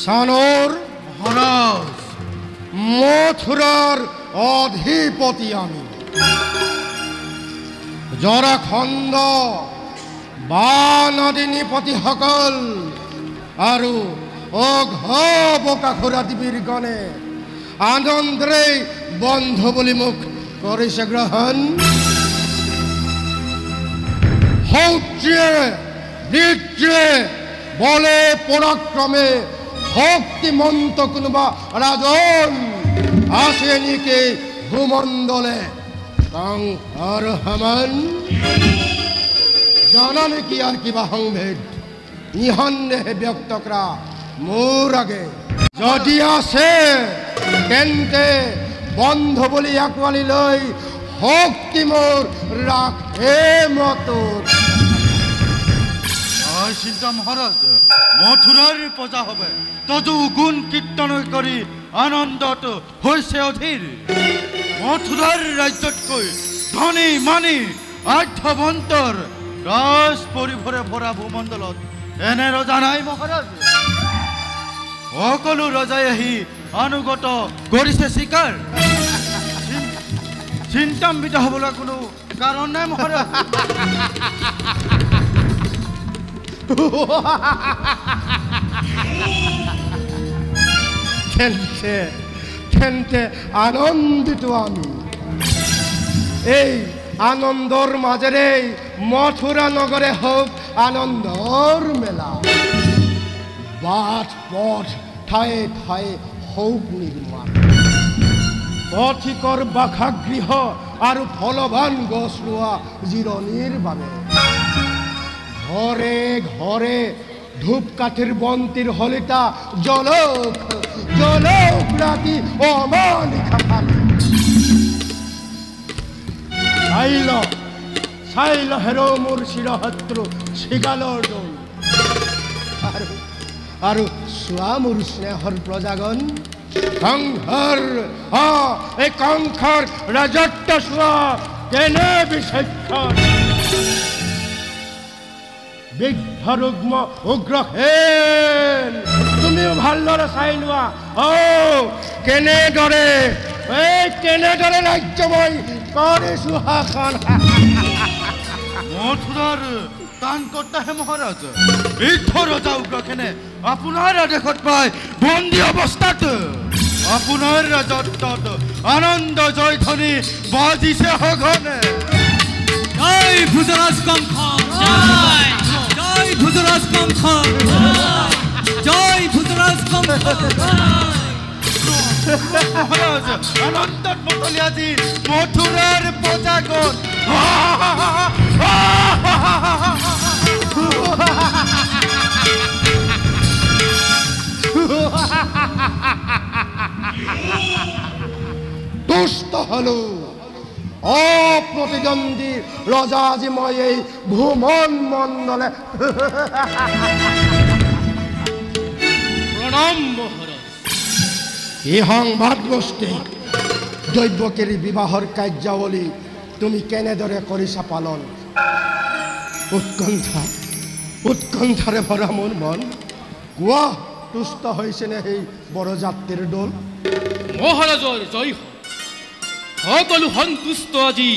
সানোৰ মহাৰাজ মথুৰাৰ অধিপতি আমি জৰাখণ্ড বানদিনীপতিসকল আৰু অঘ বকাখুৰা দেৱীৰ গণে আনন্দৰে বন্ধু বুলি মোক কৰিছে গ্ৰহণ শৌৰ্যে বীৰ্যে বলে পৰাক্ৰমে শক্তিমন্ত কোনোবা ৰাজন আছে নেকি ভূমণ্ডলে কংসৰ সমান জানা নেকি আৰ কিবা সংভেদ নিঃসন্দেহে ব্যক্ত কৰা মোৰ আগে যদি আছে তেন্তে বন্ধু বুলি আঁকোৱালি লৈ শক্তি মোৰ ৰাখে মতোৰ চিন্তা মহারাজ মথুরার প্রজা হবে তদু গুণ কীর্তন করি আনন্দত হয়েছে অধীর মথুরার রাজ্যতকৈ ধনী মানি আর্থবন্তর রাজ পরিভরে ভরা ভূমণ্ডলত এনে ৰজা নাই মহাৰাজ সকলো ৰজাই আহি অনুগত কৰিছে স্বীকাৰ চিন্তাম্বিত হবলৈ কোনো কাৰণ নাই মহাৰাজ তেন্তে আনন্দিত আমি এই আনন্দৰ মাজেৰে মথুৰা নগৰে হোক আনন্দৰ মেলা বাট পথ ঠায়ে ঠায়ে হোক নিৰ্মাণ পথিকৰ বাসগৃহ আৰু ফলৱান গছ ৰোৱা জিৰণিৰ বাবে ঘৰে ঘৰে ধূপকাঠিৰ বন্তিৰ হলিতা জলক জলক ৰাতি অমানিশা ফালি চাইল হেৰ মোৰ চিৰশত্ৰু চিগালৰ দল আৰু চোৱা মোৰ স্নেহৰ প্ৰজাগণ কংসৰ এই কংসৰ ৰাজত্ব চোৱা কেনে বিচক্ষণ বিঘ্নৰুগ্ম উগ্ৰসেন তুমিও ভালদৰে চাই লোৱা কেনেদৰে ৰাজ্যময় কৰিছো শাসন মথুৰাৰ দান কৰ্তাহে মহাৰাজ বৃদ্ধ ৰজা উগ্ৰসেনে আপোনাৰ আদেশত পাই বন্দী অৱস্থাত আপোনাৰ ৰাজত্বত আনন্দ জয়ধ্বনি বাজিছে সঘনে জয় ভূজরাজ কংস জয় জয় ভূজরাজ কংস জয় ভূজরাজ কংস মহারাজ আনন্দত মতলি আজি মথুরার প্রজাগণ দুষ্ট হলো অপ্রতিদ্বন্দ্বী রজা আজি মই এই ভূমন মণ্ডলে প্রণাম মহারাজ এই সংবাদ গোষ্ঠী দৈব্যকেৰী বিবাহৰ কাৰ্যাৱলী তুমি কেনেদৰে কৰিছা পালন উৎকণ্ঠাৰে ভৰা মোৰ মন কোৱা তুষ্ট হৈছেনে সেই বৰযাত্ৰীৰ দল মহাৰাজৰ জয় সকলো সন্তুষ্ট আজি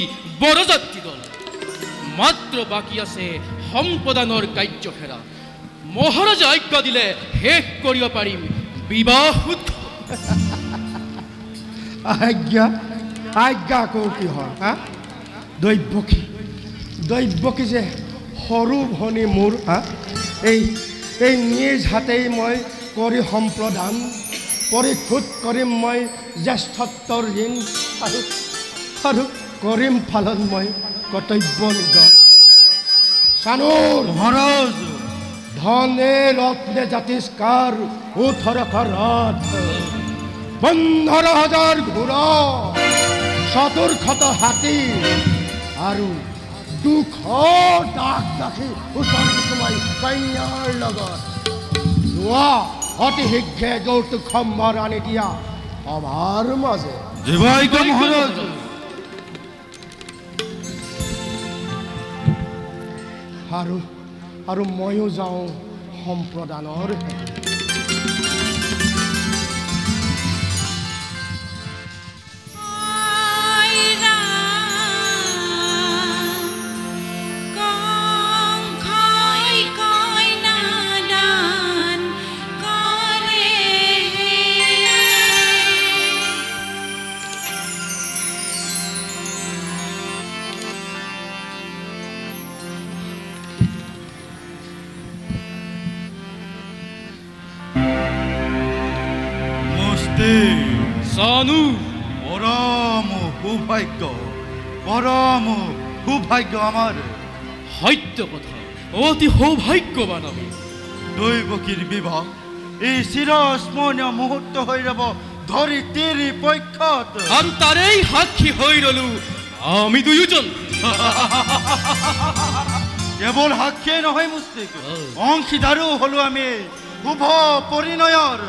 বৰযাত্ৰী দল মাত্ৰ বাকী আছে সম্প্ৰদানৰ কাৰ্যখেৰা মহাৰাজে আজ্ঞা দিলে শেষ কৰিব পাৰিম বিবাহ আজ্ঞা আকৌ কি হয় দৈব্যকী যে সৰু ভনী মোৰ এই নিজ হাতেই মই কৰি সম্প্ৰদান পৰিশোধ কৰিম মই জ্যেষ্ঠত্বৰ ঋণ আৰু কৰিম পালন মই কৰ্তব্য নিজৰ সানোৰ মহাৰাজ ধনে ৰত্নে জাতিষ্কাৰ 18শ ৰথ 15,000 ঘোঁৰা 70 হাতী আৰু 200 দাস দাসী ওচৰত সোমাই কন্যাৰ লগত যোৱা অতি শীঘ্ৰে যৌতুক সম্ভাৰ আনি দিয়া সভাৰ মাজে জীৱাইক মহাৰাজ আৰু ময়ো যাওঁ সম্প্ৰদানৰ মুক্তি জানো পৰম সৌভাগ্য আমাৰ সত্য কথা অতি সৌভাগ্যৱান আমি দৈৱকীৰ বিবাহ এই চিৰস্মৰণীয় মুহূৰ্ত হৈ ৰব ধৰিত্ৰীৰ পক্ষত আৰু তাৰেই সাক্ষী হৈ ৰলো আমি দুয়োজন কেৱল সাক্ষীয়ে নহয় মুস্তিক অংশীদাৰো হলো আমি শুভ পৰিণয়ৰ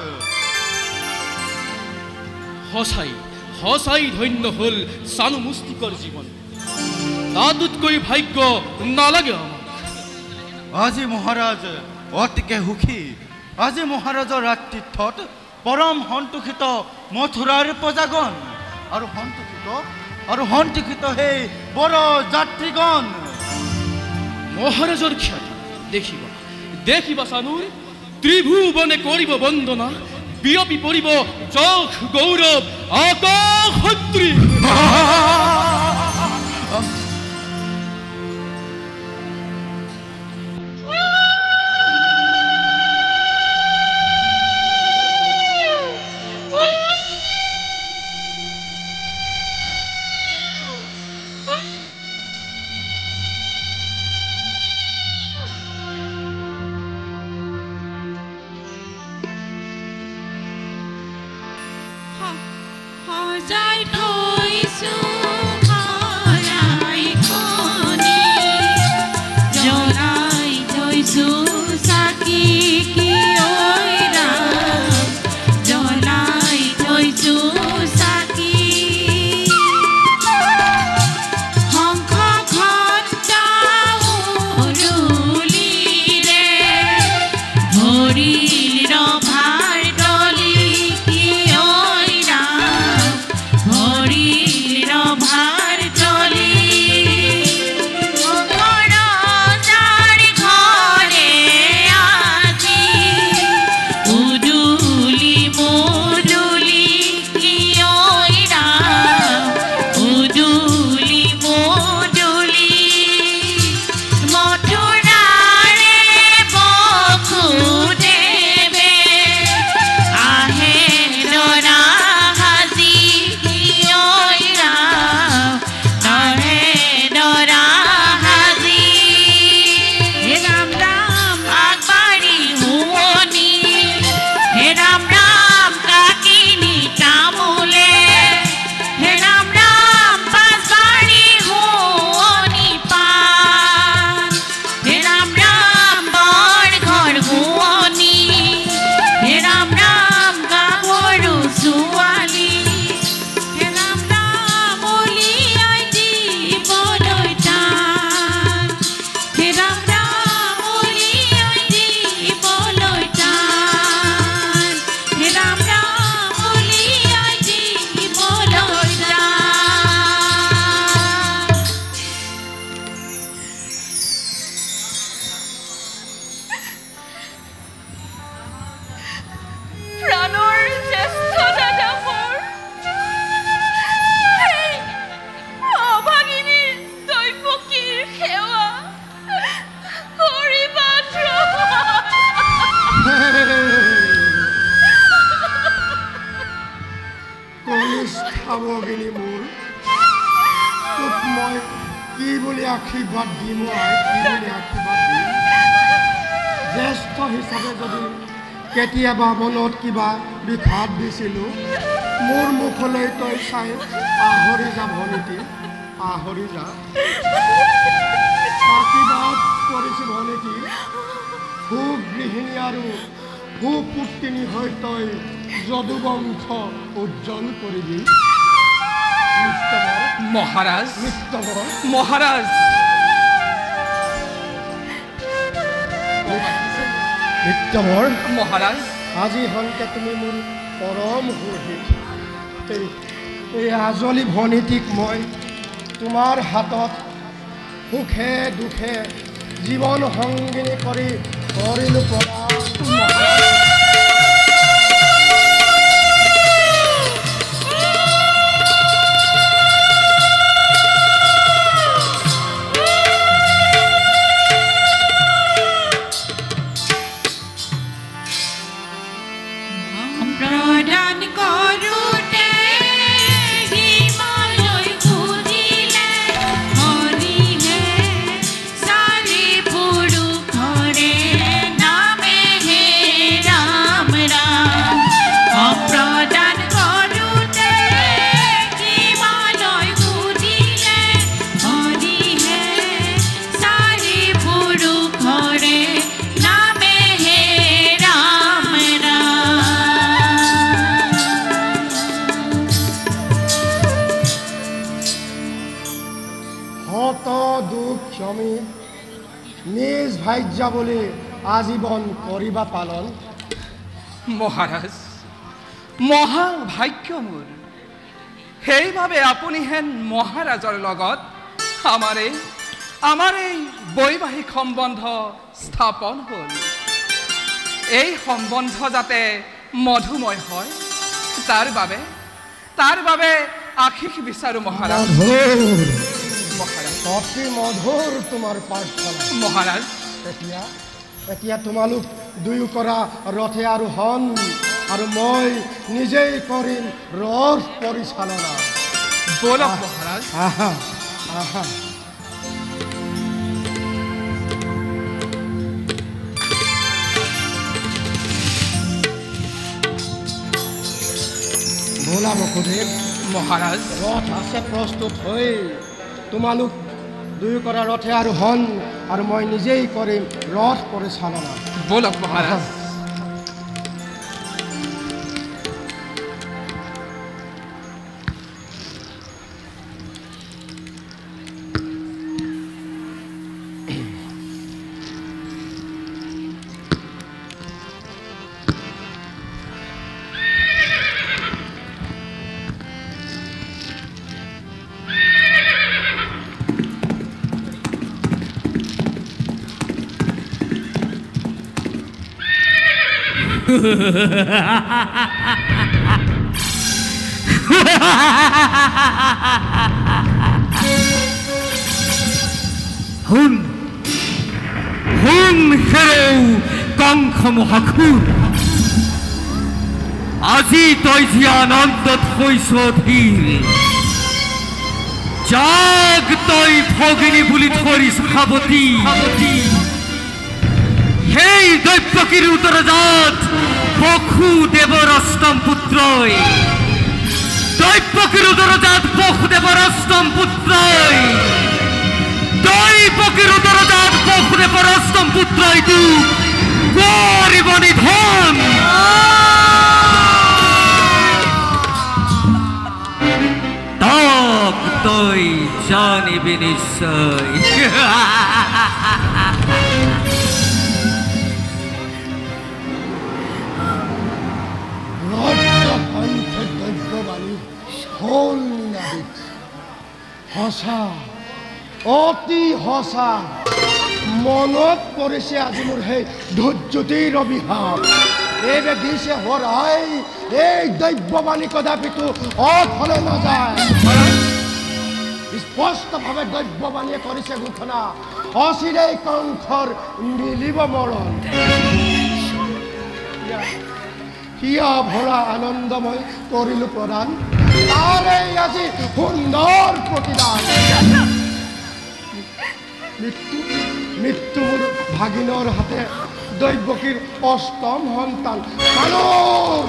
সঁচাই ধন্য হ'ল চানু মুস্তিকৰ জীৱন তাতোতকৈ ভাগ্য নালাগে আমাক আজি মহাৰাজ অতিকে সুখী আজি মহাৰাজৰ ৰাত্ৰিত্বত পৰম সন্তোষিত মথুৰাৰ প্ৰজাগণ আৰু সন্তোষিত সেই বৰ যাত্ৰীগণ মহাৰাজৰ খ্যাতি দেখিবা চানুৰ ত্ৰিভুৱনে কৰিব বন্দনা বিয়পি পৰিব যশ গৌৰৱ আকাশত্ৰী সজাই থৈছো শৰাই খনি, জ্বলাই থৈছো চাকি কিয় ৰাম, জ্বলাই থৈছো চাকি। শংখ ঘণ্টা উৰুলিৰে ভৰিল ৰভাৰ তলি কিয় ৰাম, ভৰিল ৰভাৰ তলি। মকৰজাৰ ঘৰে আজি উদুলি মুদুলি কিয় ৰাম, উদুলি মুদুলি। মথুৰাৰে বসুদেৱে আহে দৰা সাজি কিয় ৰাম, আহে দৰা সাজি। হে ৰাম ৰাম আগবাঢ়ি শুৱনি, হে ৰাম ৰাম কাকিনি তামোলে, হে ৰাম ৰাম পাঁচবাৰী শুৱনি পাণ, হে ৰাম ৰাম বৰ ঘৰ শুৱনি, হে ৰাম ৰাম গাভৰু ছোৱালী, হে ৰাম ৰাম উলিয়াই দিবলৈ টান, হে ৰাম ৰাম উলিয়াই দিবলৈ টান, হে ৰাম ৰাম উলিয়াই দিবলৈ টান। প্ৰাণৰ জ্যেষ্ঠ দাদা মোৰ, সেই অভাগিনীৰ দৈৱকীৰ সেৱা কৰিবা কনিষ্ঠ ভগিনী মোৰ, তোক মই কি বুলি আশীৰ্বাদ দিম আই, কি বুলি আশীৰ্বাদ দিম? জ্যেষ্ঠ হিচাপে যদি কেতিয়াবা মনত কিবা বিষাদ দিছিলোঁ, মোৰ মুখলৈ তই চাই আহৰি যা ভনীতি, আহৰি যা। আশীৰ্বাদ কৰিছোঁ ভনীতি, সুগৃহিণী আৰু সুপুত্ৰিনী হৈ তই যদুবংশ উজ্জ্বল কৰিবি। মহাৰাজ নিত্যবৰ মহাৰাজ নিত্যবৰ মহাৰাজ আজি সন্ধিয়া তুমি মোৰ পৰম সুৰহিত, এই আজলি ভনীতিক মই তোমাৰ হাতত সুখে দুখে জীৱন সংগিনী কৰি কৰিলোঁ প্ৰদান। প্ৰদান কৰ স্বামী নিজ ভাইজ্যা বুলি আজীবন কৰিবা পালন। মহাৰাজ মহাভাগ্য মোৰ, সেইবাবে আপুনি হেন মহাৰাজৰ লগত আমাৰ এই বৈবাহিক সম্বন্ধ স্থাপন হ'ল। এই সম্বন্ধ যাতে মধুময় হয় তাৰ বাবে আশীষ বিচাৰো মহাৰাজ। মধুৰ মহাৰাজ অতি মধুৰ তোমাৰ প্ৰাৰ্থনা। মহাৰাজ এতিয়া তোমালোক দুয়ো কৰা ৰথে আৰোহণ আৰু মই নিজেই কৰিম ৰথ পৰিচালনা। বলক মহাৰাজ। আহা আহা ভোলা বসুদেৱ, মহাৰাজ ৰথ আছে প্ৰস্তুত হৈ, তোমালোক দুয়ো কৰা ৰথে আৰোহণ আৰু মই নিজেই কৰিম ৰথ পৰিচালনা। বলক মহাৰাজ। শুন হেৰেও কংস মহাসুৰ, আজি তই যি আনন্দত হৈছ ধীৰ, যাক তই ভগিনী বুলি ধৰিছ সাৱতী, সেই দৈব্যকীৰ উত্তৰজাত বসুদেৱৰ অষ্টম পুত্ৰই, দৈব্যকীৰ উত্তৰজাত বসুদেৱৰ অষ্টম পুত্ৰই, দৈব্যকীৰ উত্তৰজাত বসুদেৱৰ অষ্টম পুত্ৰই তোক কৰিব নিধন। তাক তই জানিবি নিশ্চয়। সঁচা, অতি সঁচা। মনত পৰিছে আজি মোৰ সেই ধৈৰ্যতিৰ অভিশাপ। এইবে দিছে হৰাই, এই দৈব্যবাণী কদাপিতো অথলে নাযায়। স্পষ্টভাৱে দৈব্যবাণীয়ে কৰিছে ঘোষণা, অচিৰেই কংসৰ মিলিব মৰণ। কিয় ভৰা আনন্দময় কৰিলো প্ৰদান, তাৰে আজি সুন্দৰ প্ৰতিদান। মৃত্যু মোৰ ভাগিনৰ হাতে, দৈব্যকীৰ অষ্টম সন্তান কানুৰ।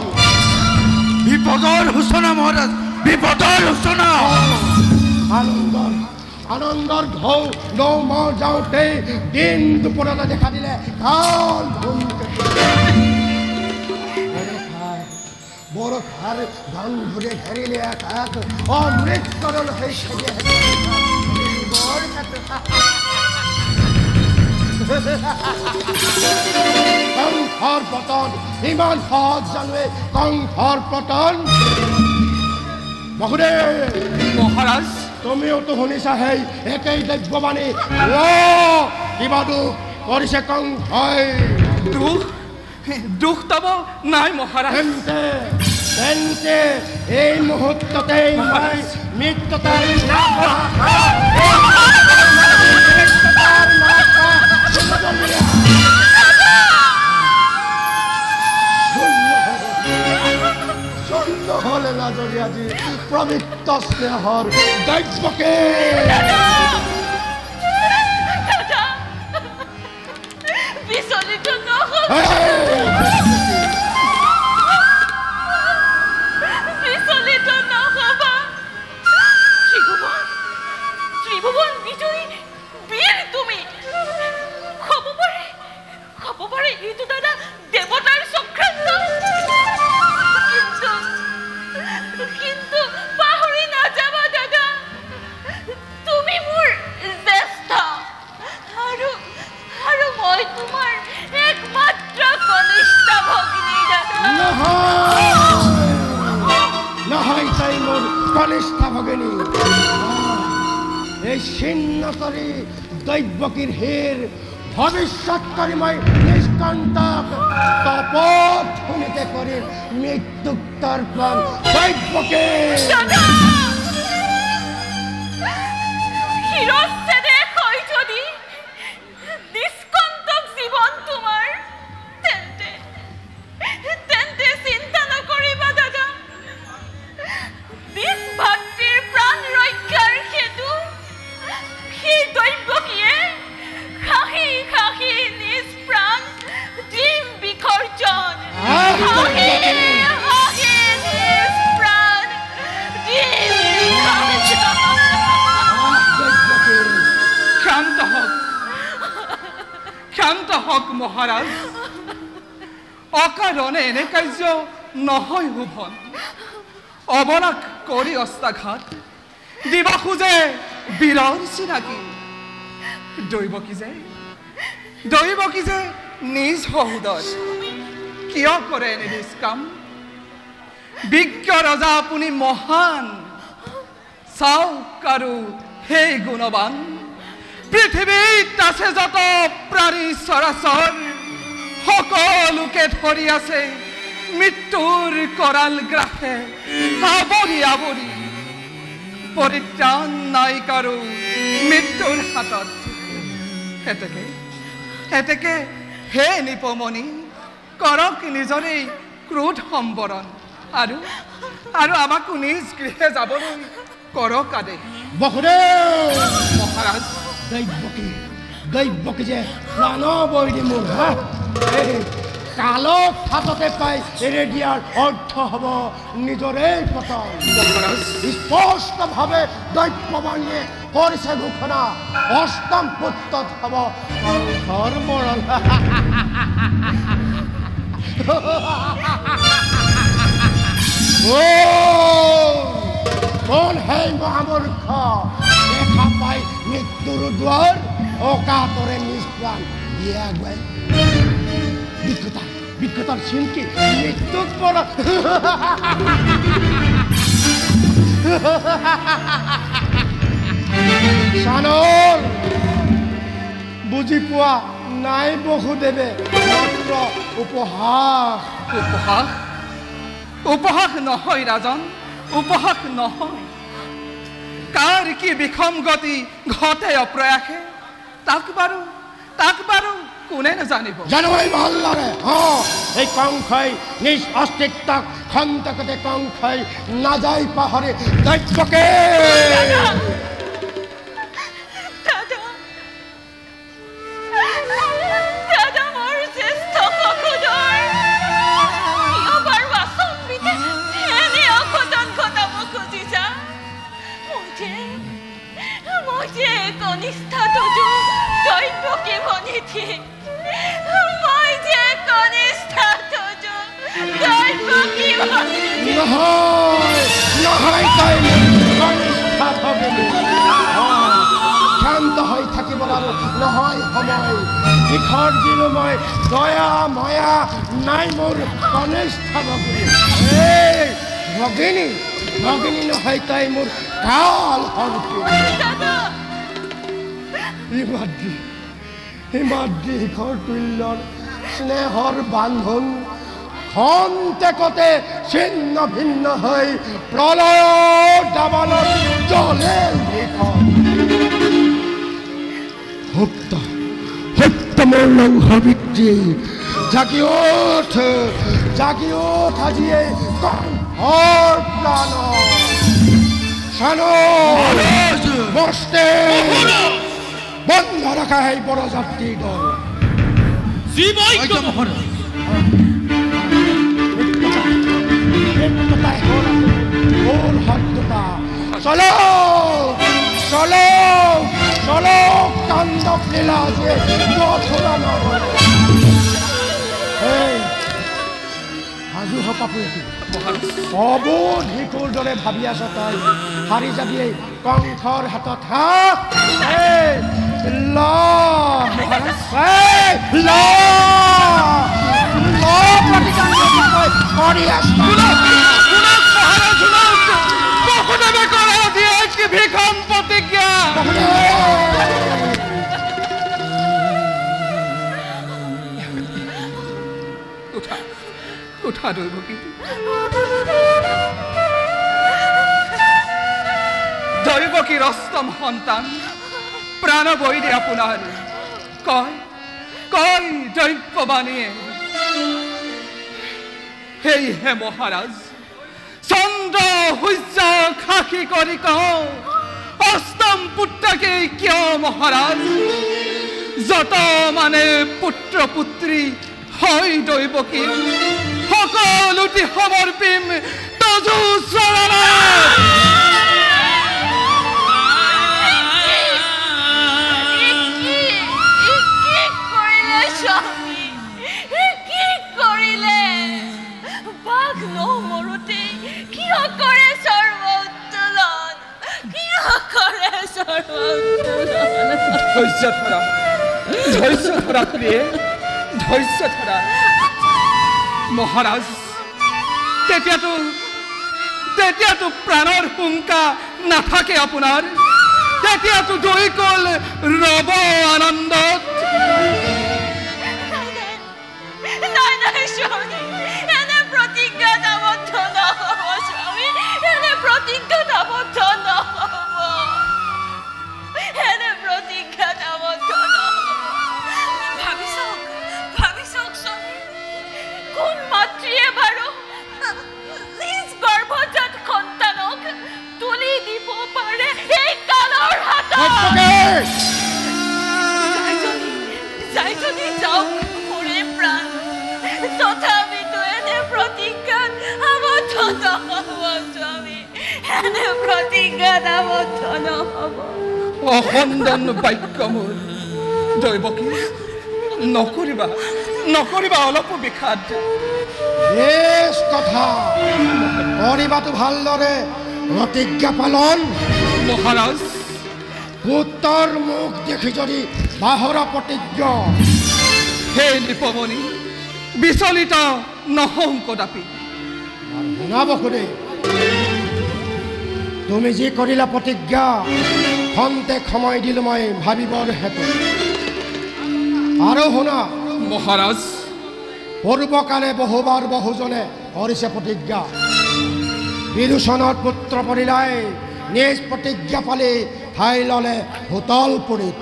বিপদৰ সূচনা মহাৰাজ, বিপদৰ সূচনা। আনন্দৰ ঢৌ নৌ যাওঁতেই দিন দুপৰতে দেখা দিলে কাল ধূমকেতু। বৰষাৰ গান্ধুৰে ঘেৰিলে এক অমৃতকৰণ হৈ কংসৰ পতন ইমান সহজ জানোৱে, কংসৰ পতন। বসুদেৱ মহাৰাজ তুমিওতো শুনিছা সেই একেই দৈব্যবাণী। কিবা দুখ কৰিছে কংসই? দুখ তব নাই মহাৰাজ। তেন্তে এই মুহূৰ্ততেই মই মৃত্যুতাৰ হলে লাজৰি আজি পবিত্ৰ স্নেহৰ দৈব্যকে। বিচলিত নহ'ব, বিচলিত নহ'বা। ত্ৰিভুৱন বিজয়ী বীৰ তুমি। হ'ব পাৰে এইটো দাদা দেৱতাৰ চক্ৰান্ত, কিন্তু পাহৰি নাযাবা দাদা, তুমি মোৰ জ্যেষ্ঠ। কনিষ্ঠা ভগিনী এই ছিন্নতরী দৈব্যকীর হের ভবিষ্যৎকারী মই নিষ্কণ্টক তপত শুনিতে করে মৃত্যুক তর্পণ দৈব্যকে শিরচ্ছেদে কই যদি নিষ্কণ্টক জীবন তোমার তেন্তে তেন্তে চিন্তা নকৰিবা দাদা নিজ ভাতৃৰ প্ৰাণ ৰক্ষাৰ হেতু সেই দৈব্যকীয়ে খাহি খাহি নিজ প্ৰাণ দিম বিসৰ্জন খাহি খাহি নিজ প্ৰাণ দিম বিসৰ্জন ক্ষান্ত হক মহাৰাজ অকাৰণে এনে কাৰ্য নহয় শুভন অবলাক কৰি অস্তাঘাত দিবা খোজে বীৰৰ চিনাকি দৈৱকী যে নিজ সহোদৰ কিয় কৰে এনে নিষ্কাম বিজ্ঞ ৰজা আপুনি মহান চাওক আৰু সেই গুণবান পৃথিৱীত আছে যত প্ৰাণী চৰাচৰ সকলোকে ধৰি আছে মৃত্যুৰ কৰাল গ্ৰাসে আৱৰি আৱৰি পৰিত্ৰাণ নাই কাৰো মৃত্যুৰ হাতত হেতেকে হে নিপমণি কৰক নিজৰে ক্ৰোধ সম্বৰণ আৰু আমাকো নিজ গৃহে যাবলৈ কৰক আদেশ মহাৰাজ দৈব্যকী যে প্ৰাণ বৈৰি মোৰ হা কালক হাততে পাই এৰি দিয়াৰ অৰ্থ হ'ব নিজৰে পতন স্পষ্টভাৱে দৈব্যবাণীয়ে কৰিছে ঘোষণা অষ্টম পুত্ৰত হ'ব ঘৰ মৰণ কোন সেই মহামূৰ্খ দেখা পাই মৃত্যুৰ দুৱাৰ অকাতৰে নিজ প্ৰাণ দিয়ে আগুৱাই বিজ্ঞতাৰ চিন্তি মৃত্যুক পৰা চানল বুজি পোৱা নাই বহুদেৱে মাত্ৰ উপহাস নহয় ৰাজন উপহাস নহয় কাৰ কি বিষম গতি ঘটে অপ্ৰয়াসে তাক বাৰু কোনে নাজানিব জানুৱাৰী মহল্লাৰে এই কংসই নিজ অস্তিত্বক খন্তকতে কংসই নাযাই পাহৰি দৈব্যকে শান্ত হৈ থাকিব আৰু নহয় সময় শিখৰ যিনো মই দয়া ময়া নাই মোৰ কনিষ্ঠ ভগিনী নহয় তাই মোৰ কাল হিমাদ্ৰী শিখৰ তুল্যৰ স্নেহৰ বান্ধোন খন্তেকতে ছিন্ন ভিন্ন হৈ প্ৰলয় দাবানত জ্বলে সত্য মোৰ লৌহ বিক্ৰী জাগি ওঠ আজিয়ে কণ্ঠৰ প্ৰাণ বস্তে বন্ধ ৰখা সেই বৰযাত্ৰী দল চলো কান্দৱ লীলা যে মথুৰা নগৰ সাজু হপাপু অবোধিকুৰ দৰে ভাবি আছ তই হাৰি যাবি কংসৰ হাতত কৰি আছ ভীষণ প্ৰতিজ্ঞা উঠা উঠা দৈৱকী দৈৱকীৰ অষ্টম সন্তান প্ৰাণবৈৰী আপোনাৰ কয় কয় দৈৱবাণীয়ে সেয়েহে মহাৰাজ চন্দ্ৰ সূৰ্য সাক্ষী কৰি কওঁ অষ্টম পুত্ৰকে কিয় মহাৰাজ যত মানে পুত্ৰ পুত্ৰী হয় দৈৱকী সকলোটি সমৰ্পিম তজু চৰণত ধৈৰ্য ধৰা প্ৰিয়ে ধৈৰ্য ধৰা মহাৰাজ তেতিয়াতো প্ৰাণৰ শংকা নাথাকে আপোনাৰ তেতিয়াতো দৈকল ৰব আনন্দত অসন্দন বাক্য মোৰ দৈৱকী নকৰিবা অলপো বিষাদ বেশ কথা কৰিবাতো ভালদৰে প্ৰতিজ্ঞা পালন মহাৰাজ পুত্ৰৰ মুখ দেখি যদি বাহৰা প্ৰতিজ্ঞা হে নিপমণি বিচলিত নহওঁ কদাপি শুনাব খোদে তুমি যি কৰিলা প্ৰতিজ্ঞা খন্তেক সময় দিলো মই ভাবিবৰ হেতু আৰু শুনা মহাৰাজ পূৰ্বকালে বহুবাৰ বহুজনে কৰিছে প্ৰতিজ্ঞা বিৰোচনৰ পুত্ৰ পৰিলাই নিজ প্ৰতিজ্ঞা পালি ঠাই ল'লে ভূতল পুৰীত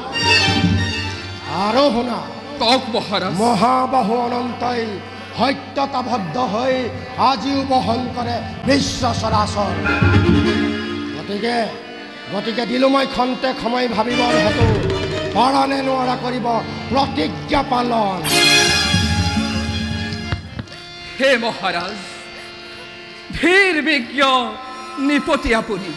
আৰু শুনা কওক মহাৰাজ মহাবাহু অনন্তই সত্যতাবদ্ধ হৈ আজিও বহন কৰে বিশ্ব চৰাচৰ গতিকে দিলো মই খন্তেক সময় ভাবিবৰ হেতু পৰা নে নোৱাৰা কৰিব প্ৰতিজ্ঞা পালন হে মহাৰাজ ভীৰ বিজ্ঞ নিপতি আপুনি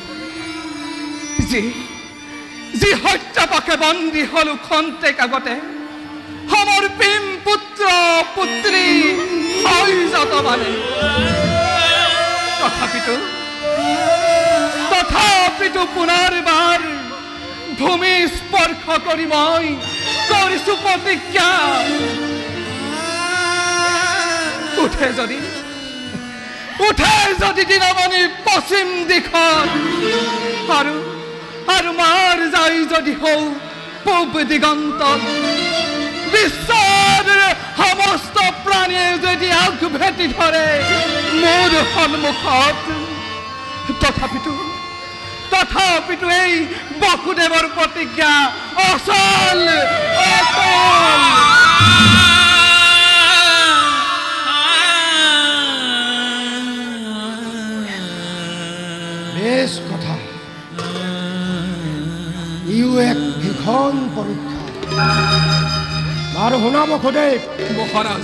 যি হত্যাপাকে বন্দী হলো খন্তেক আগতে সমৰ্পিম পুত্ৰ পুত্ৰী হয় যত মানে তথাপিতো পুনৰবাৰ ভূমি স্পৰ্শ কৰি মই কৰিছো প্ৰতিজ্ঞা উঠে যদি দিনমণি পশ্চিম দিশত আৰু মাৰ যায় যদি হও পূব দিগন্তত বিশ্বৰ সমস্ত প্ৰাণীয়ে যদি আগ ভেটি ধৰে মোৰ সন্মুখত তথাপিতো এই বসুদেৱৰ প্ৰতিজ্ঞা অচল বেশ কথা ইও এক ভীষণ পৰীক্ষা আৰু শুনাব খোদে মহাৰাজ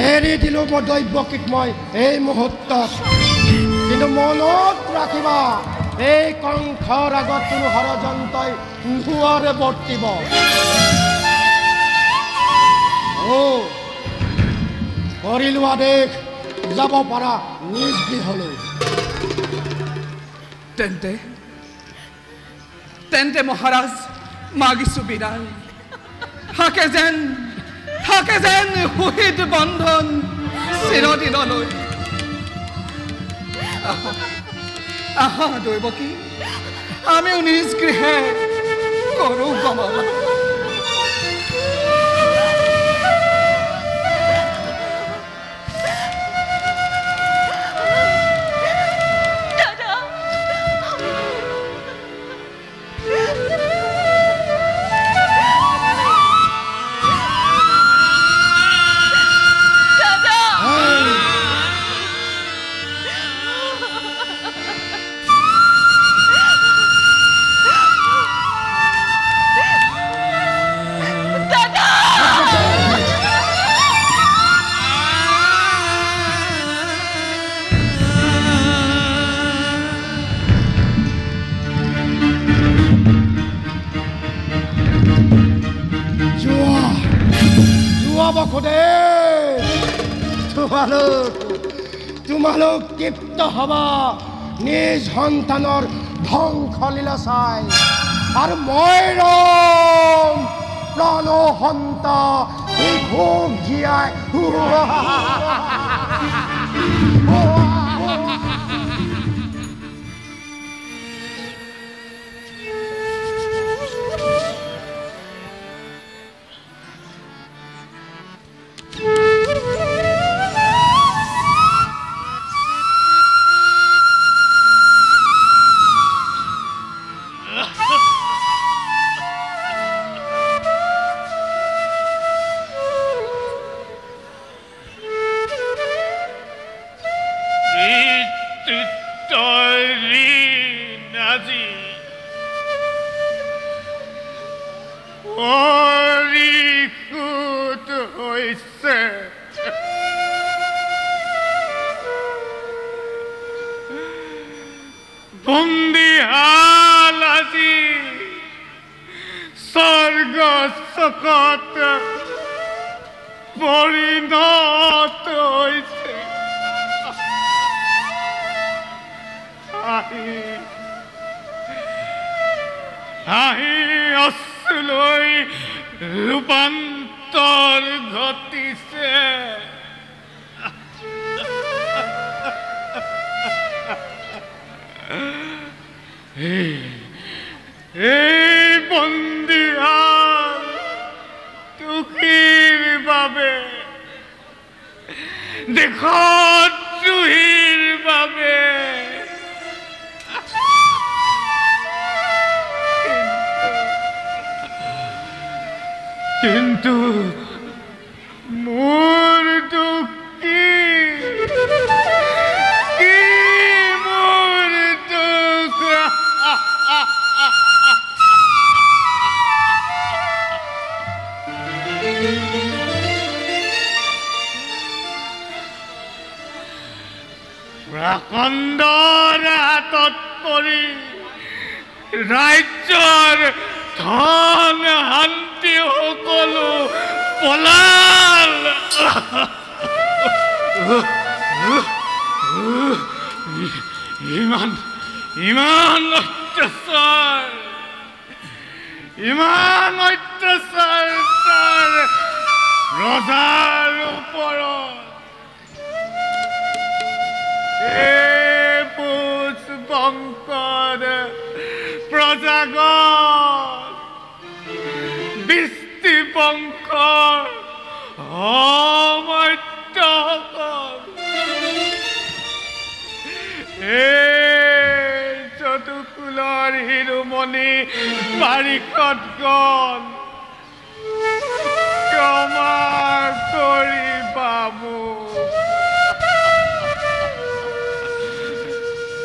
এৰি দিলো মই দৈৱকীক মই এই মুহূৰ্তত কিন্তু মনত ৰাখিবা এই কংসৰ আগত কোনো ষড়যন্ত্ৰই নোৱাৰে বৰ্তিব কৰিলো আদেশ যাব পাৰা নিজ গৃহলৈ তেন্তে মহাৰাজ মাগিছো বিদায় থাকে যেন সুহিত বন্ধন চিৰদিনলৈ আহা দৈৱকী আমিও নিজ গৃহে গৰু গমালাম। তোমালোক তৃপ্ত হবা নিজ সন্তানৰ ধ্বংসলীলা চাই, আৰু মই ৰম প্ৰণহন্ত ঘোষ জীয়াই। ৰূপান্তৰ ঘটিছে। এই বন্দীহাল দুখীৰ বাবে, দেশত দ্ৰোহীৰ বাবে। কিন্তু মোৰ দুখ কি মোৰ দুখ। প্ৰকাণ্ডৰ হাতত পৰি ৰাজ্যৰ ধন শান্তি সকলো পলাল। ইমান অত্যাচাৰ, ইমান অত্যাচাৰ তাৰ ৰজাৰ ওপৰত। কোচ বংশৰ প্ৰজাগণ, বৃষ্টি বংশৰ অমৰ্ত্যসকল, যদুকুলৰ শিৰোমণি পাৰিষদগণ, ক্ষমা কৰিবা মোক।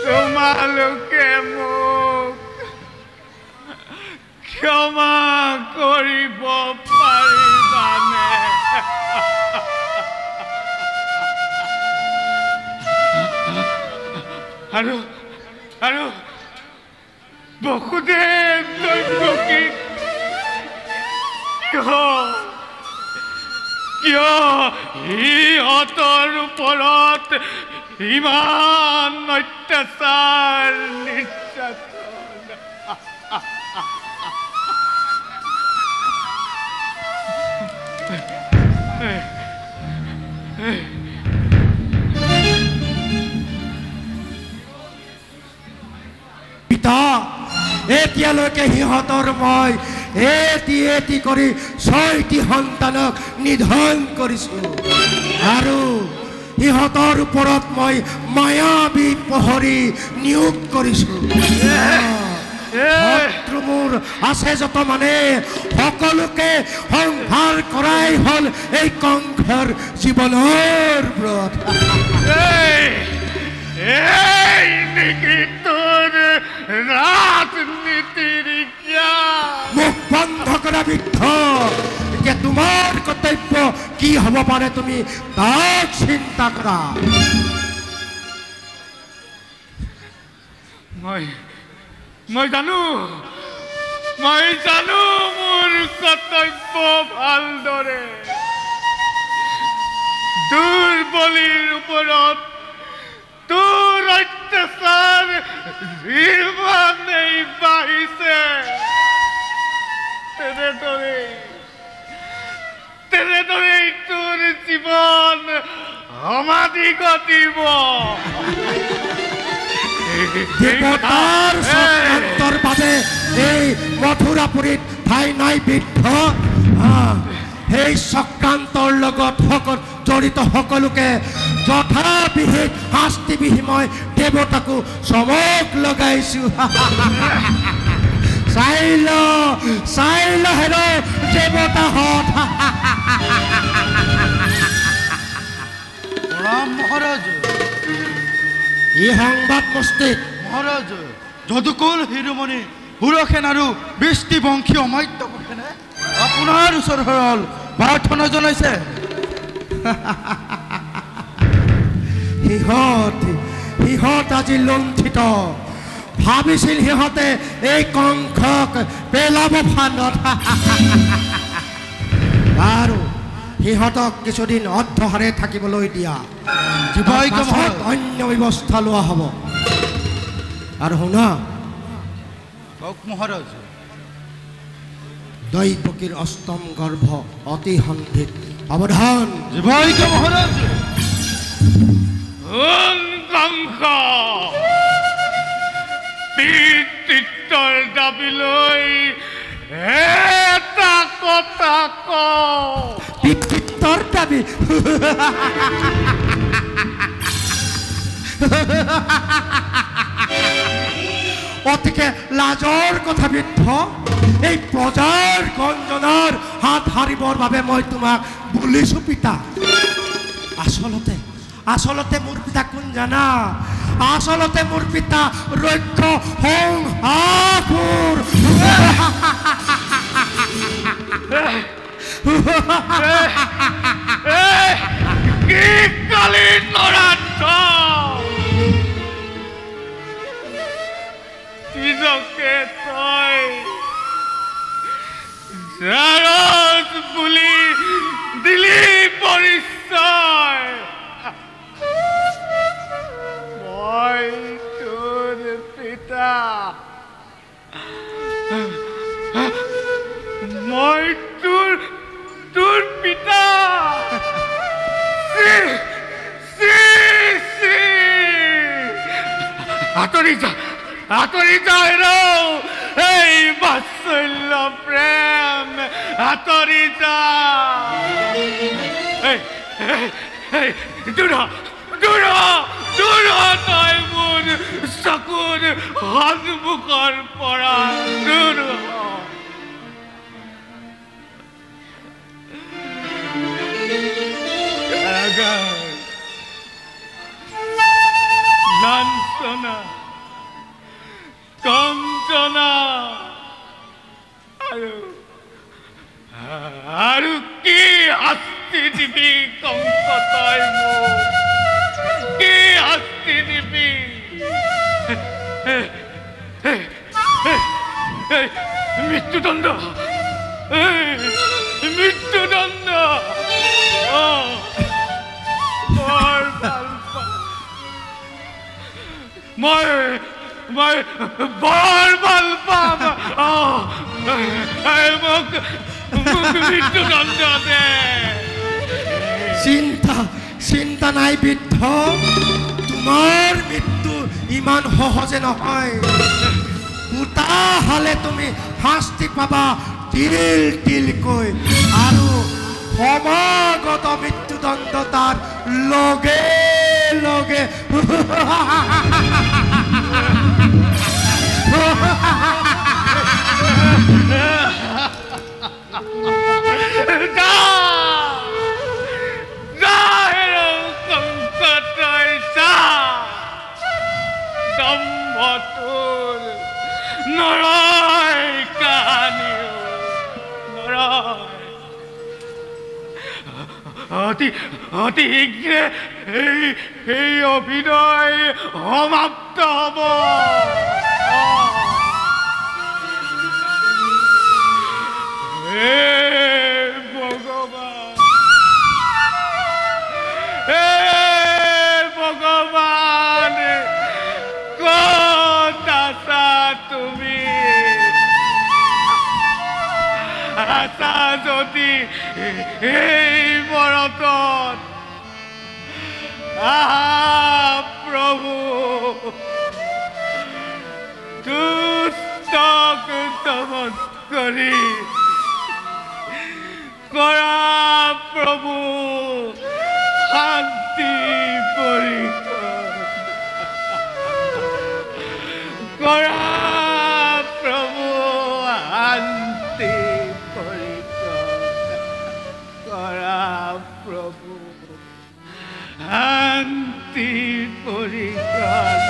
তোমালোকে মোক ক্ষমা কৰিব পাৰিবানে? আৰু আৰু বসুদেৱ দৈত্যকী কিয় সিহঁতৰ ওপৰত ইমান অত্যাচাৰ নিৰ্যাতন? পিতা, এতিয়ালৈকে সিহঁতৰ মই এটি কৰি 6টি সন্তানক নিধন কৰিছোঁ আৰু সিহঁতৰ ওপৰত মই মায়াবী প্ৰহৰী নিয়োগ কৰিছোঁ শত্ৰু মোৰ আছে যত মানে সকলোকে সংহাৰ কৰাই হ'ল এই কংসৰ জীৱনৰ ব্ৰত এই নেকি তোৰ ৰাজনীতিৰ মুখ বন্ধ কৰা বৃদ্ধ এতিয়া তোমাৰ কৰ্তব্য কি হ'ব পাৰে তুমি তাক চিন্তা কৰা মই জানো মোৰ কৰ্তব্য ভালদৰে দুৰ্বলীৰ ওপৰত তোৰ অত্যাচাৰ যিমানেই বাঢ়িছে তেনেদৰেই তোৰ জীৱন সমাধি ঘটিব দেৱতাৰ চক্ৰান্তৰ বাবে এই মথুৰাপুৰীত ঠাই নাই বৃদ্ধ সেই চক্ৰান্তৰ লগত জড়িত সকলোকে যথাবিহিত শাস্তি বিহি মই দেৱতাকো চমক লগাইছোঁ চাই ল হেৰ দেৱতাহঁত প্ৰণাম মহাৰাজ এই সংবাদ মস্তিক মহাৰাজ যদুকুল শিৰোমণি সুৰসেন আৰু বৃষ্টিবংশী অমাত্য কোষেনে আপোনাৰ ওচৰত প্ৰাৰ্থনা জনাইছে সিহঁত আজি লুণ্ঠিত ভাবিছিল সিহঁতে এই কংসক পেলাব ফান্দত আৰু সিহঁতক কিছুদিন অধ্যহাৰে থাকিবলৈ দিয়া অন্য ব্যৱস্থা লোৱা হ'ব আৰু শুনা কওক মহাৰাজ দৈৱকীৰ অষ্টম গৰ্ভ অতি সন্ধিত সাৱধান মহাৰাজ কংস পিতৃত্বৰ দাবী লৈ এটা কথা কওঁ পিতৃত্বৰ দাবী অতিকে লাজৰ কথা বৃদ্ধ এই প্ৰজাৰ গঞ্জনাৰ হাত সাৰিবৰ বাবে মই তোমাক বুলিছোঁ পিতা আচলতে মোৰ পিতা কোন জানা আচলতে মোৰ পিতা ৰক্ষ সংহাসুৰ কি কালি নৰাধ নিজকে তই জাৰজ বুলি দিলি পৰিচয় মই তোৰ পিতা মই তোৰ পিতা আঁতৰি যা এই বাৎসল্য প্ৰেম আঁতৰি যা দূৰ তই মোৰ চকুৰ সন্মুখৰ পৰা দূৰ লাঞ্ছনা কঞ্চনা আৰু কি শাস্তি দিবি কংস তই মোক কি শাস্তি দিবি মৃত্যুদণ্ড বৰ ভাল মই বৰ ভাল পাম মোক মৃত্যুদণ্ড দে চিন্তা নাই বৃদ্ধ তোমাৰ মৃত্যু ইমান সহজে নহয় নহ'লে তুমি শাস্তি পাবা তিল তিলকৈ আৰু সমাগত মৃত্যুদণ্ড তাৰ লগে লগে অতি শীঘ্ৰে এই অভিনয় সমাপ্ত হ'ব। হে ভগৱান, হে ভগৱান, ক'ত আছা তুমি? আছা যদি এই বৰতত প্ৰভু দুষ্টক দমন কৰি কৰা প্ৰভু শান্তি পৰিকৰ কৰা প্ৰভু শান্তি কৰা প্ৰভু শান্তি পৰিকৰ।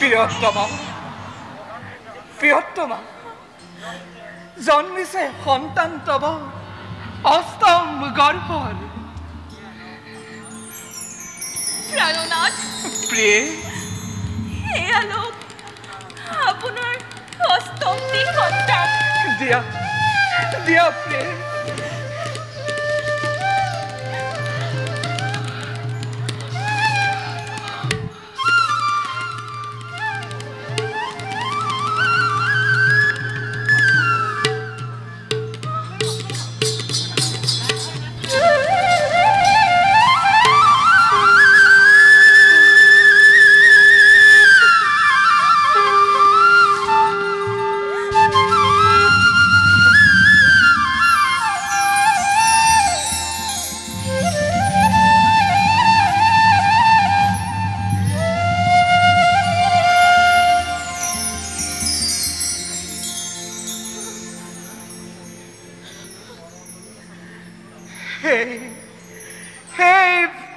প্ৰিয়তমা প্ৰিয়তমা জন্মিছে সন্তান তব অষ্টম গৰ্ভৰ প্ৰাণনাথ প্ৰিয়ে এয়া লোক আপোনাৰ অষ্টমটি সন্তান দিয়া দিয়া প্ৰিয়ে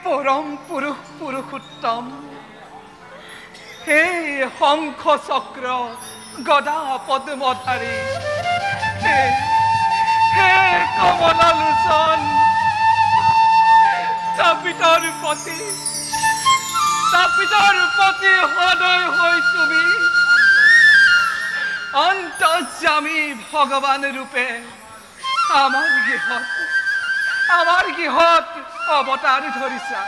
পৰম পুৰুষোত্তম হে শংখ চক্ৰ গদা পদ্মধাৰী হে কমলালোচন তাপিতৰ পতি সদয় হৈ তুমি অন্তৰ্যামী ভগৱান ৰূপে আমাৰ গৃহত অৱতাৰ ধৰিছা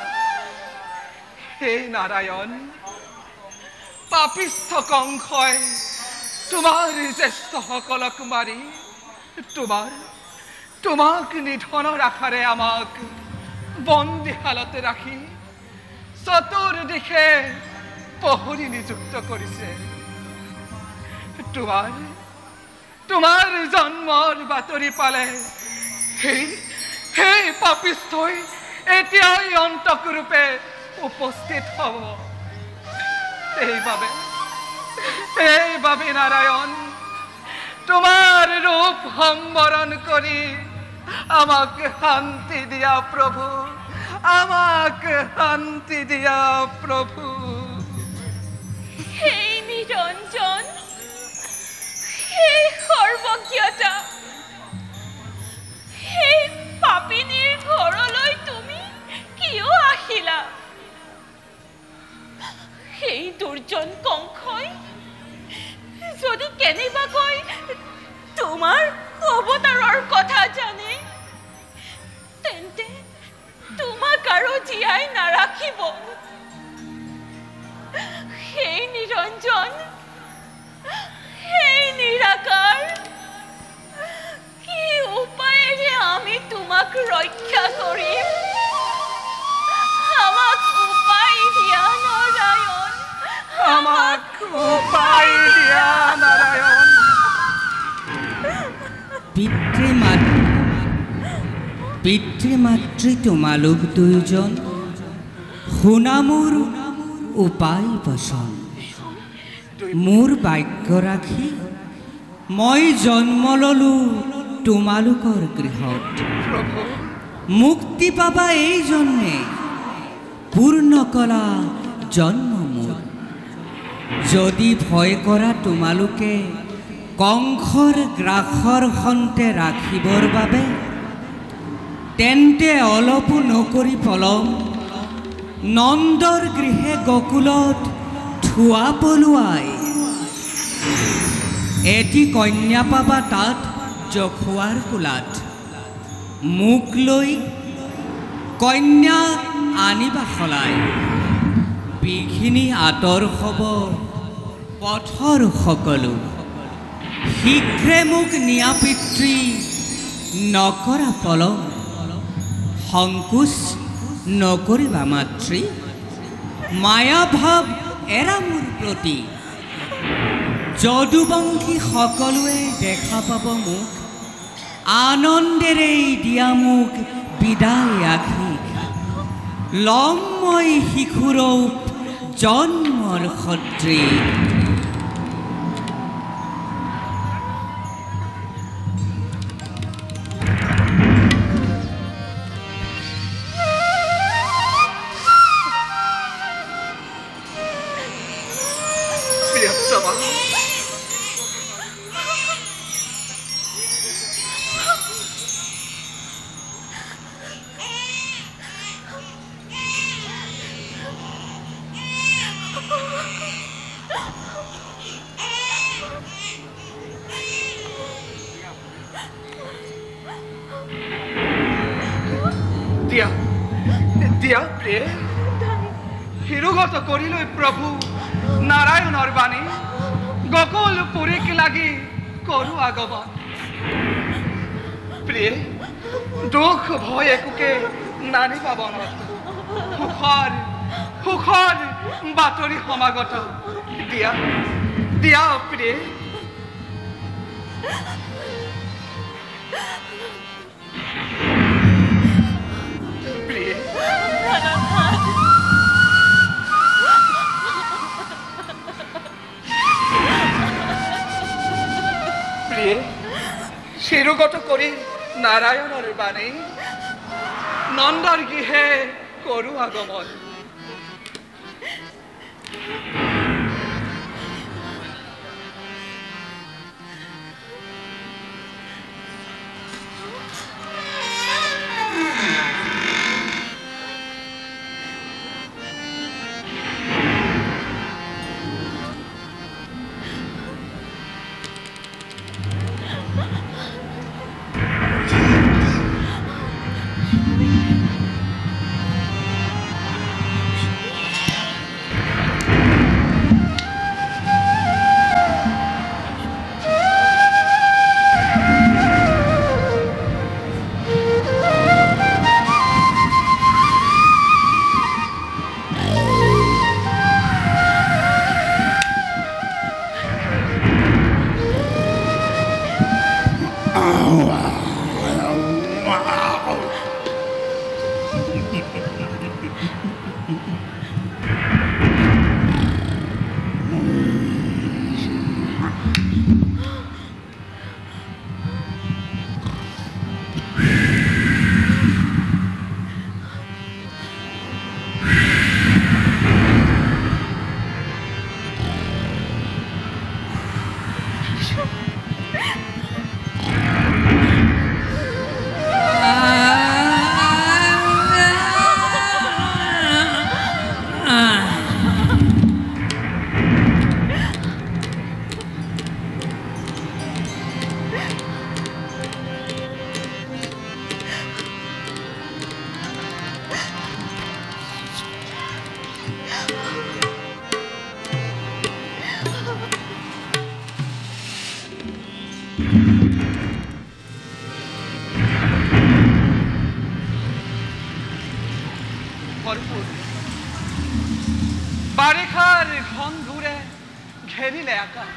হে নাৰায়ণ পাপিষ্ঠ কংসই তোমাৰ জ্যেষ্ঠসকলক মাৰি তোমাক নিধনৰ আশাৰে আমাক বন্দীশালতে ৰাখি চতুৰ্দিশে প্ৰহৰী নিযুক্ত কৰিছে তোমাৰ জন্মৰ বাতৰি পালে সেই পাপিষ্ঠই এতিয়াই অন্তক ৰূপে উপস্থিত হ'ব এইবাবে নাৰায়ণ তোমাৰ ৰূপ সম্বৰণ কৰি আমাক শান্তি দিয়া প্ৰভু সেই নিৰঞ্জন সেই সৰ্বজ্ঞতা সেই পাপিনীৰ ঘৰলৈ তুমি কিয় আহিলা সেই দুৰ্জন কংসই যদি কেনেবাকৈ তোমাৰ অৱতাৰৰ কথা জানে তেন্তে তোমাক আৰু জীয়াই নাৰাখিব সেই নিৰঞ্জন সেই নিৰাকাৰ কি উপায়েৰে আমি তোমাক ৰক্ষা কৰিম আমাক উপায় দিয়া নাৰায়ণ পিতৃ-মাতৃ তোমালোক দুয়োজন শুনা মোৰ উপায় বচন মোৰ বাক্য ৰাখি মই জন্ম ললো তোমালোকৰ গৃহত মুক্তি পাবা এই জন্মে পূৰ্ণ কলা জন্ম মোৰ যদি ভয় কৰা তোমালোকে কংসৰ গ্ৰাসৰ সন্তে ৰাখিবৰ বাবে তেন্তে অলপো নকৰি পলম নন্দৰ গৃহে গকুলত থোৱা পলুৱাই এটি কন্যা পাবা তাত জখুৱাৰ কোলাত মোক লৈ কন্যা আনিবা সলাই বিঘিনি আঁতৰ হ'ব পথৰ সকলো শীঘ্ৰে মোক নিয়া পিতৃ নকৰা পলম সংকোচ নকৰিবা মাতৃ মায়াভাৱ এৰা মোৰ প্ৰতি যদুবংশী সকলোৱে দেখা পাব মোক আনন্দেৰে দিয়া মোক বিদায় আশীষ লম মই শিশুৰূপ জন্মৰ সদৃশ দিয়া প্ৰিয়ে শিৰোগত কৰিলৈ প্ৰভু নাৰায়ণৰ বাণী গকুল পুৰীক লাগি কৰো আগমন প্ৰিয়ে দুখ ভয় একোকে নানিবা বনত সুখৰ বাতৰি সমাগত দিয়া দিয়া প্ৰিয়ে প্ৰিয়ে প্ৰিয়ে শিৰোগত কৰি নাৰায়ণৰ বাণী নন্দৰ গৃহে কৰো আগমন বাৰিষাৰ ঘন ঘূৰে ঘেৰিলে আকাশ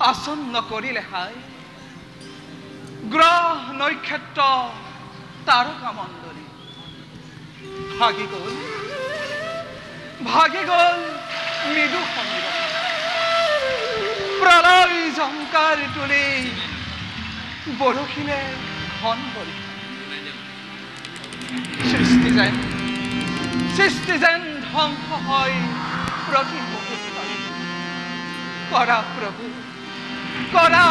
আসন্ন কৰিলে হাই গ্ৰহ নক্ষত্ৰ তাৰকা মণ্ডলী ভাগি গল মৃদু সমীৰ প্ৰলয় ঝংকাৰ তুলি বৰষিলে ঘন বলি সৃষ্টি যেন ধ্বংস হয় প্ৰতি মুহূৰ্তত কৰা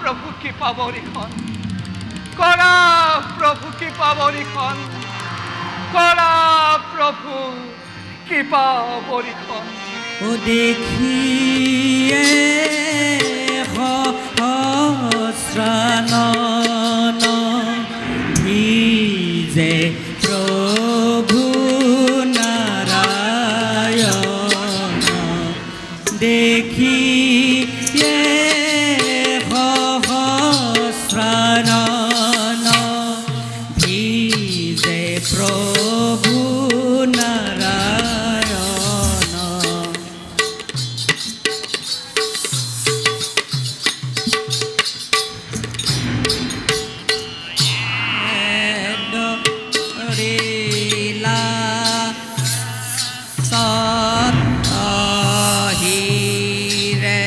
প্ৰভু কৃপা বৰিখন কৰা প্ৰভু কৃপা বৰিখন কৰা প্ৰভু কৃপা বৰিখন ও দেখিয়ে সহস্ৰানন ভিজে প্ৰভু নাৰায়ণ দেখিয়ে সহস্ৰানন ভিজে প্ৰভু নাৰায়ণ লীলা সত হিৰে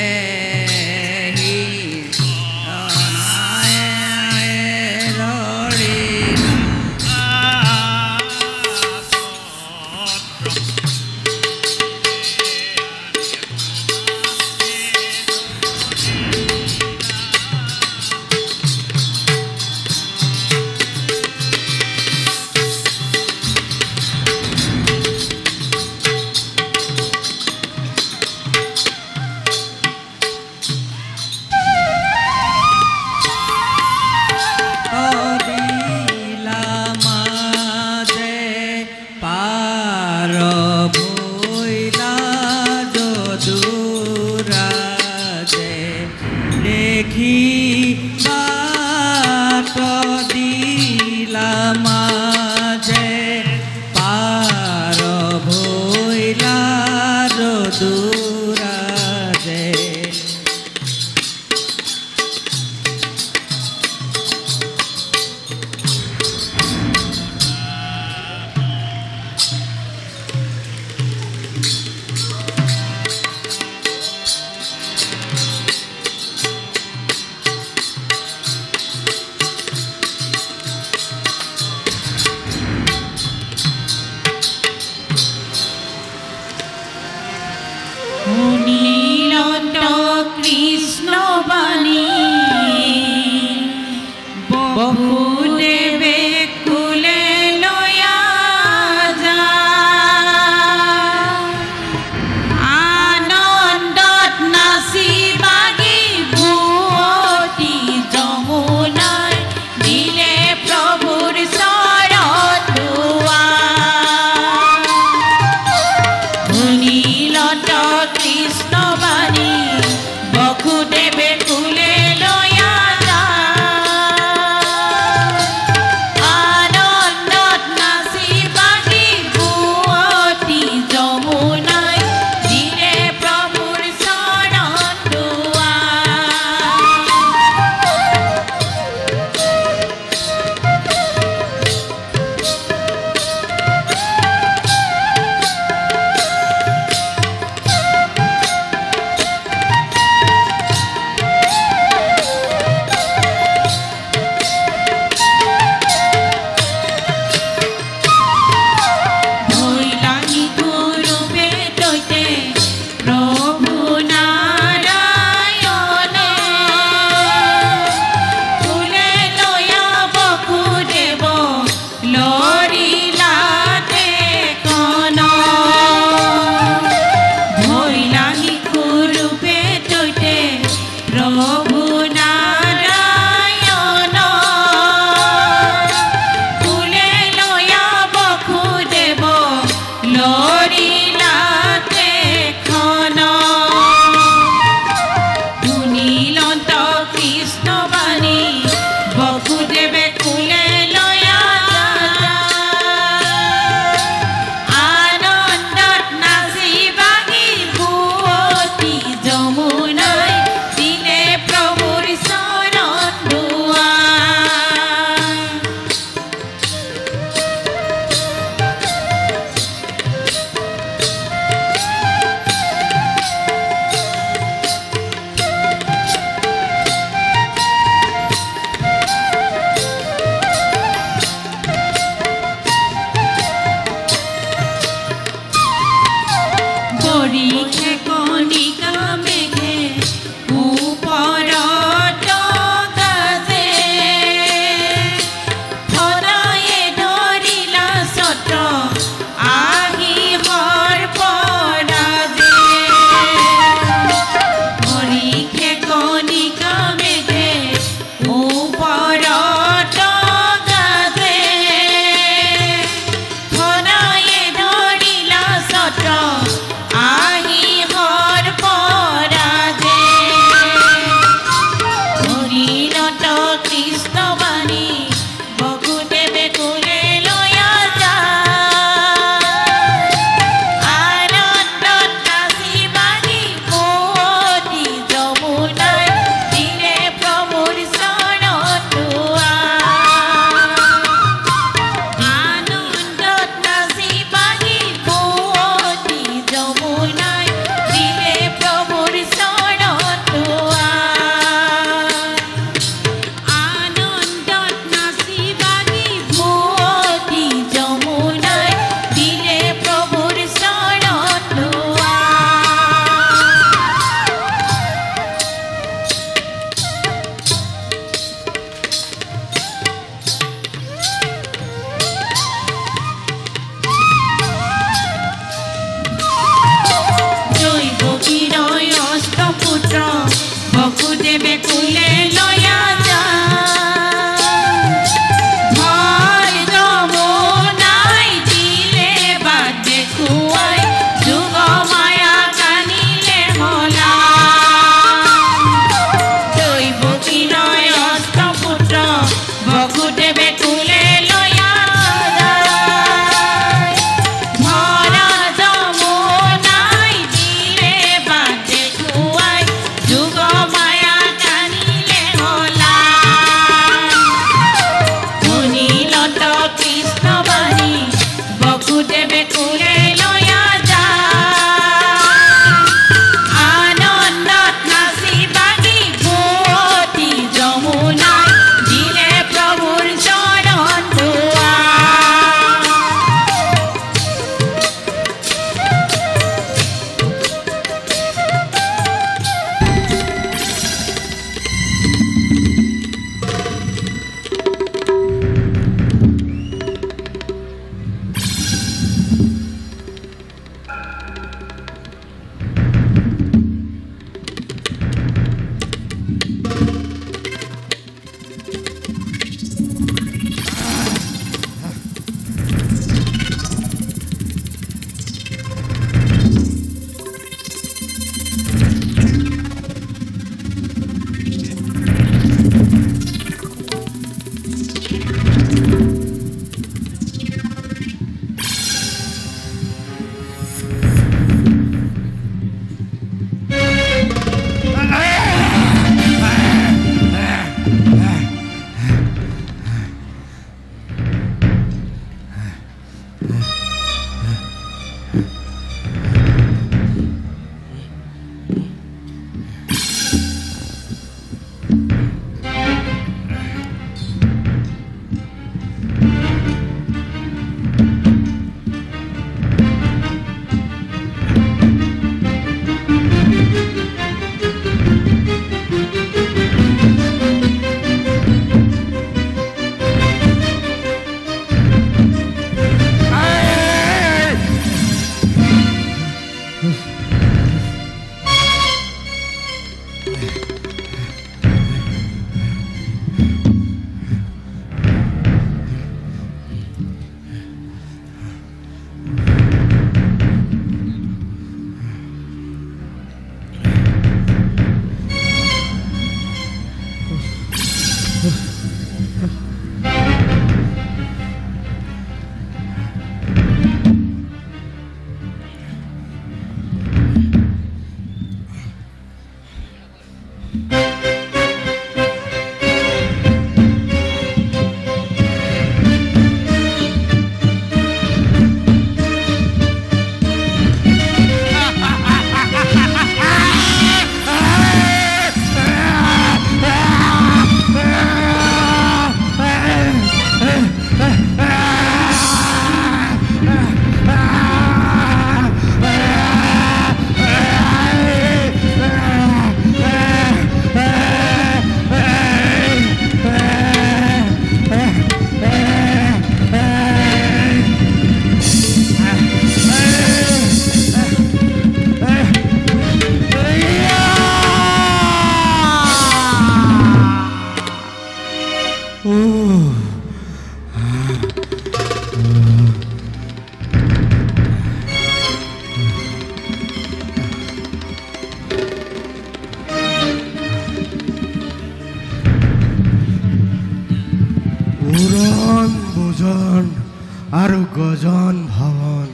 গজন ভৱন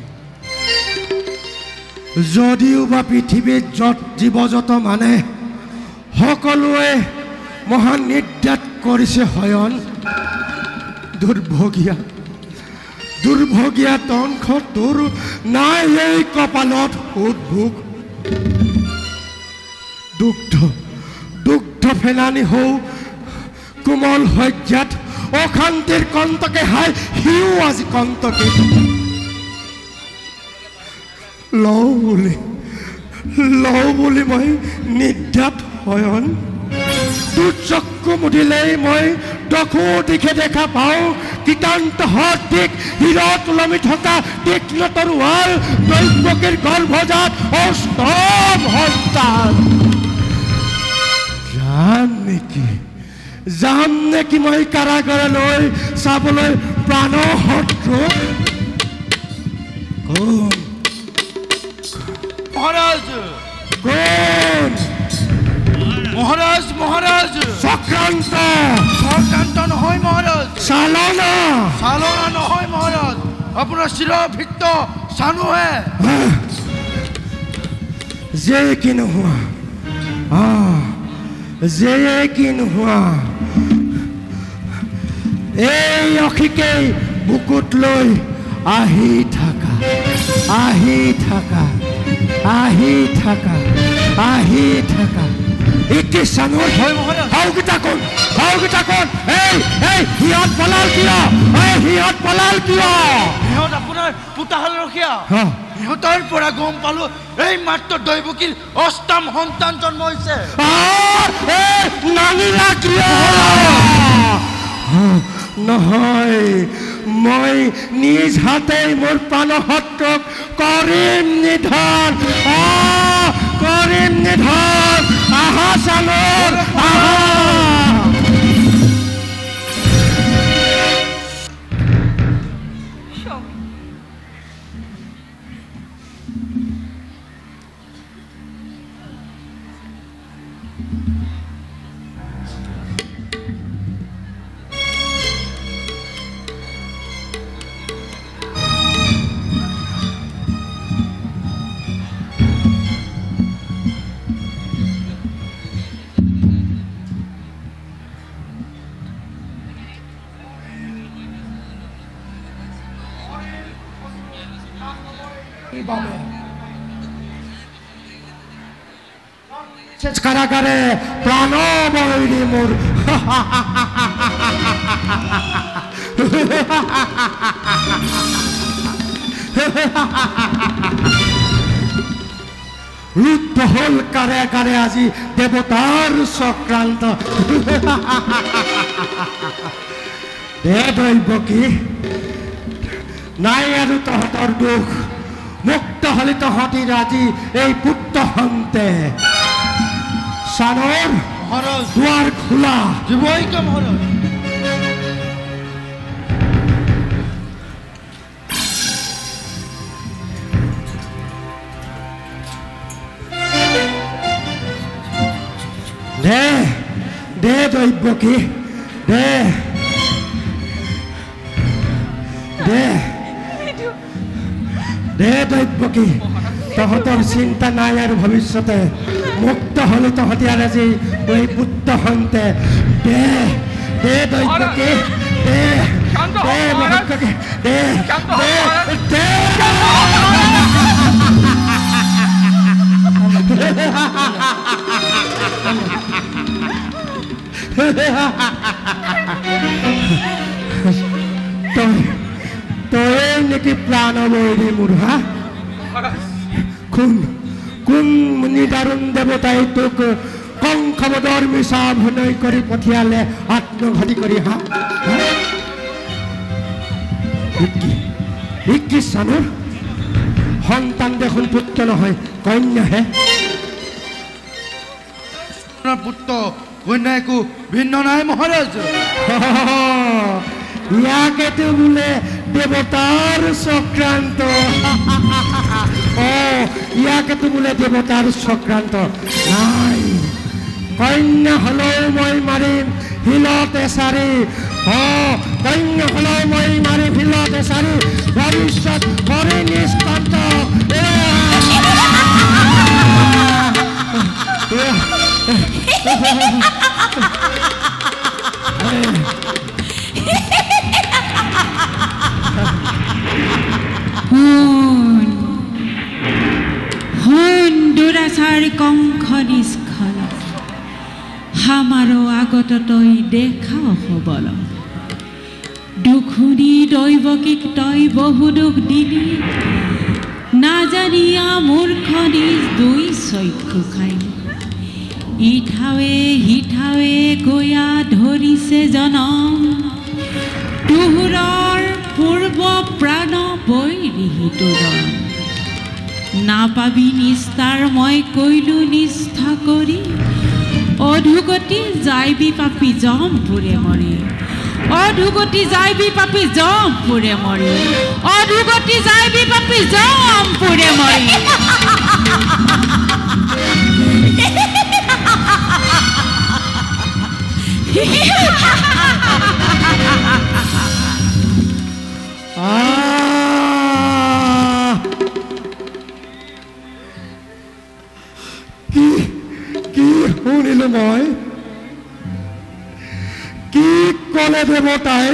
যদিও বা পৃথিৱীত যত জীৱজত মানে সকলোৱে মহান নিৰ্যাত কৰিছে হয়ন দুৰ্ভগীয়া তংখ তোৰ নাই এই কপালত উদ্ভোগ দুগ্ধ ফেনানি হও কোমল শয্যাত অশান্তিৰ কন্তকে হাই হিও আজি কন্তকে লওঁ বুলি মই নিৰ্যাত হয়ন তোৰ চকু মুদিলেই মই দখো দিশে দেখা পাওঁ কিতান্ত হত দিক হীৰত ওলমি থকা তীক্ষ্ণ তৰোৱাল দৈৱকীৰ গৰ্ভজাত অষ্টম সন্তান যাম নেকি মই কাৰাগাৰলৈ চাবলৈ প্ৰাণ শত্ৰু কোন মহাৰাজ চক্ৰান্ত নহয় মহাৰাজ চালনা নহয় মহাৰাজ আপোনাৰ শিৰভিত্ত চানুহে যে কি নোহোৱা এই অখিকেই বুকুত লৈ আহি থাকা একে চানুৰ হাওকিটা কোন এই হিয়াত পলাল কিয় সিহঁত আপোনাৰ পুতাহাল ৰখীয়া সিহঁতৰ পৰা গম পালো এই মাত্ৰ দৈৱকীৰ অষ্টম সন্তান জন্ম হৈছে নহয় মই নিজ হাতে মোৰ প্ৰাণ শত্ৰুক কৰিম নিধন আহা চানুৰ আহা বাবে কাৰাগাৰে প্ৰাণ বৈৰী মোৰ ৰুদ্ধ হল কাৰে কাৰে আজি দেবতাৰ চক্ৰান্ত দৈব কি নাই আৰু তহঁতৰ দুখ মুক্ত হলি তহঁতি আজি এই পুত্ৰ হন্তে সানৰ দুৱাৰ খোলা জীৱইকে মহাৰাজ দে দে দৈব কি দে দে দে দৈব কি তহঁতৰ চিন্তা নাই আৰু ভৱিষ্যতে মুক্ত হলি তহঁতি আৰু আজি এই পুত্ৰ হন্তে দে দে দৈব কি দে দে মহত্ব কি দে দে তই নেকি প্ৰাণ বৈৰী মোৰ হা কোন কোন নিদাৰুণ দেৱতাই তোক কংসবধৰ মিছা অভিনয় কৰি পঠিয়ালে আত্মঘাতী কৰি হা কি চানৰ সন্তান দেখোন পুত্ৰ নহয় কন্যাহে পুত্ৰ কন্যা একো ভিন্ন নাই মহাৰাজ ইয়াকেতো বোলে দেৱতাৰ চক্ৰান্ত ইয়াকেতো বোলে দেৱতাৰ চক্ৰান্ত নাই কন্যা হলেও মই মাৰিম শিলতে চাৰি কন্যা হলেও মই মাৰিম শিলতে চাৰি ভৱিষ্যত কৰে নিষ্কান্ত হুন দুৰাচাৰ কংস নিষ্ফল আমাৰো আগত তই দেখাও হবল দুখুনি দৈৱকীক তই বহু দুখ দিলি নাজানিয়া মূৰ্খ নিজ দুই চক্ষু খাই ইঠাৱে সিঠাৱে গয়া ধৰিছে জনম তোহৰৰ পূৰ্ব প্ৰাণ বৈৰী তোৰণ নাপাবি নিস্তাৰ মই কৈলো নিষ্ঠা কৰি অধুগতি যাইবি পাপি জম পুৰে মৰি অধুগতি যাইবি পাপি জম পুৰে মৰি অধুগতি যাইবি পাপি জম পুৰে মৰি কি শুনিলো মই কি কলে দেৱতাই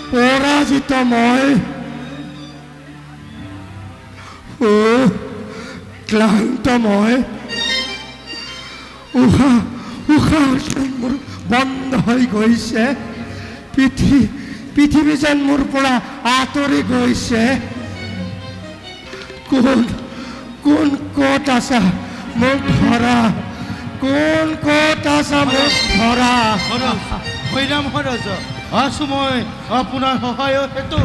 পৰাজিত মই ক্লান্ত মই উশাহ মোৰ বন্ধ হৈ গৈছে পৃথিৱী যেন মোৰ পৰা আঁতৰি গৈছে কোন কোন ক'ত আছা মোক ধৰা কোন ক'ত আছা মোক ধৰা মহাৰাজ আছো মই আপোনাৰ সহায়ৰ হেতু